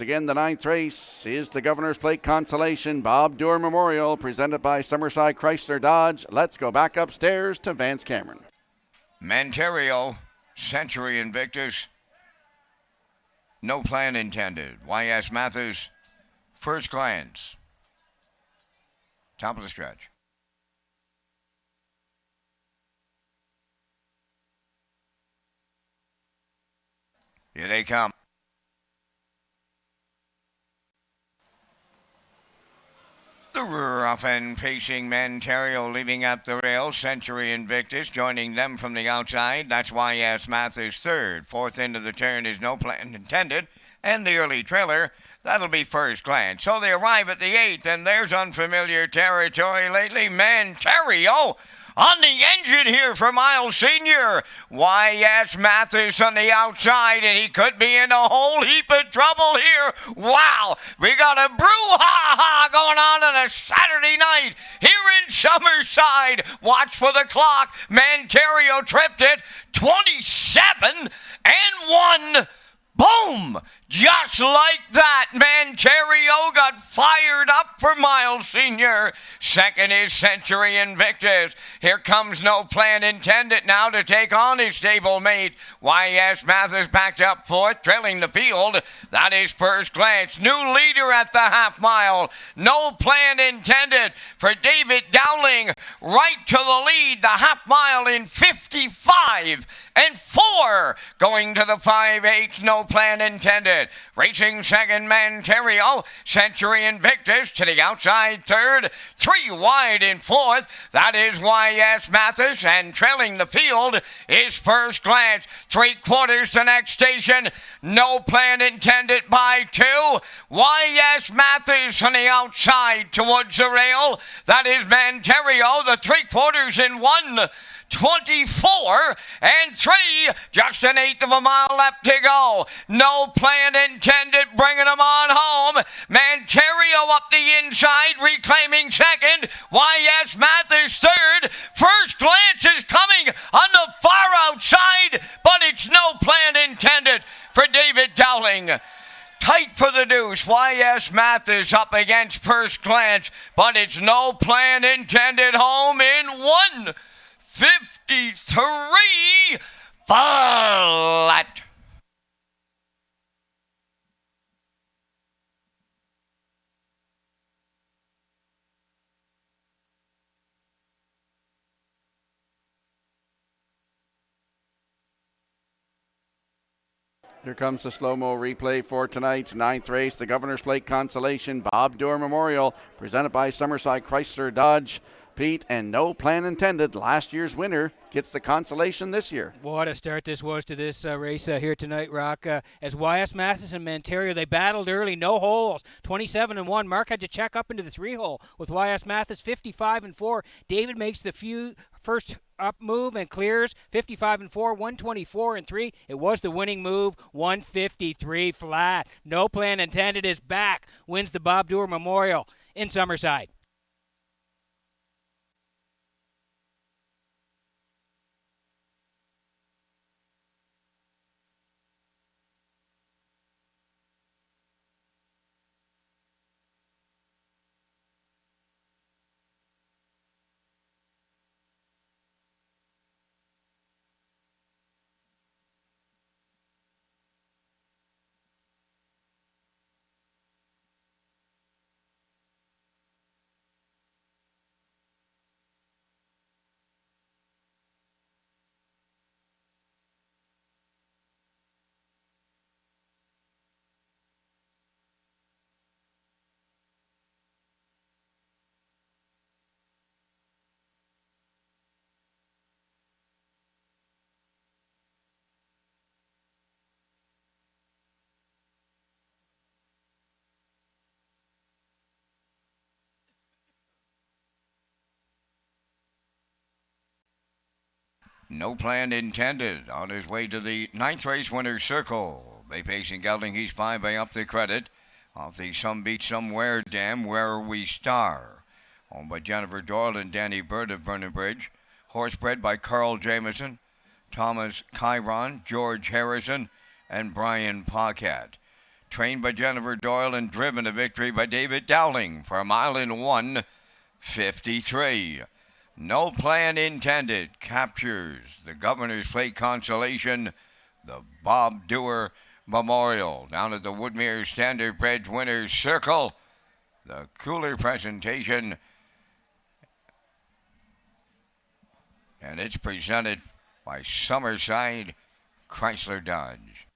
Again, the 9th race is the Governor's Plate Consolation Bob Doer Memorial, presented by Summerside Chrysler Dodge. Let's go back upstairs to Vance Cameron. Manterio, Century Invictus, No Plan Intended. Y.S. Mathis, First Glance. Top of the stretch. Here they come. The rough and pacing Manterio leaving up the rail. Century Invictus joining them from the outside. That's Y.S. Mathis third. Fourth into the turn is No Plan Intended. And the early trailer, that'll be First Glance. So they arrive at the 8th, and there's unfamiliar territory lately. Manterio on the engine here for Miles Sr. Y.S. Mathis on the outside, and he could be in a whole heap of trouble here. Wow, we got a brouhaha going on a Saturday night here in Summerside. Watch for the clock. Manterio tripped it. 27 and 1. Boom! Just like that, Manterio got fired up for Miles Sr. Second is Century Invictus. Here comes No Plan Intended now to take on his stablemate. Y.S. Mathis backed up fourth, trailing the field. That is First Glance. New leader at the half mile. No Plan Intended for David Dowling. Right to the lead, the half mile in 55 and 4. Going to the 5/8, No Plan Intended. Racing second, Manterio. Century Invictus to the outside third. 3 wide in fourth. That is Y.S. Mathis. And trailing the field is First Glance. 3/4 the next station. No Plan Intended by 2. Y.S. Mathis on the outside towards the rail. That is Manterio. The 3/4 in 1. 24 and 3, just an 1/8 of a mile left to go. No Plan Intended, bringing them on home. Manterio up the inside, reclaiming second. Y.S. Mathis third. First Glance is coming on the far outside, but it's No Plan Intended for David Dowling. Tight for the deuce. Y.S. Mathis up against First Glance, but it's No Plan Intended home in 1:53 flat. Here comes the slow-mo replay for tonight's 9th race, the Governor's Plate Consolation Bob Doer Memorial, presented by Summerside Chrysler Dodge. Pete, and No Plan Intended, last year's winner, gets the consolation this year. What a start this was to this race here tonight, Rock. As Y.S. Mathis and Manterio, they battled early, no holes, 27 and 1. Mark had to check up into the 3-hole with Y.S. Mathis, 55 and 4. David makes the first up move and clears 55 and 4, 124 and 3. It was the winning move, 153 flat. No Plan Intended is back, wins the Bob Doer Memorial in Summerside. No Plan Intended on his way to the 9th race winner's circle. Bay pacing gelding, he's 5 by up the credit off the Some Beach Somewhere Dam, Where We Star. Owned by Jennifer Doyle and Danny Bird of Vernon Bridge. Horse bred by Carl Jameson, Thomas Chiron, George Harrison, and Brian Pocket. Trained by Jennifer Doyle and driven to victory by David Dowling for a mile in 1:53. No Plan Intended captures the Governor's Plate consolation, the Bob Dewar Memorial, down at the Woodmere Standard Bred Winners Circle. The cooler presentation, and it's presented by Summerside Chrysler Dodge.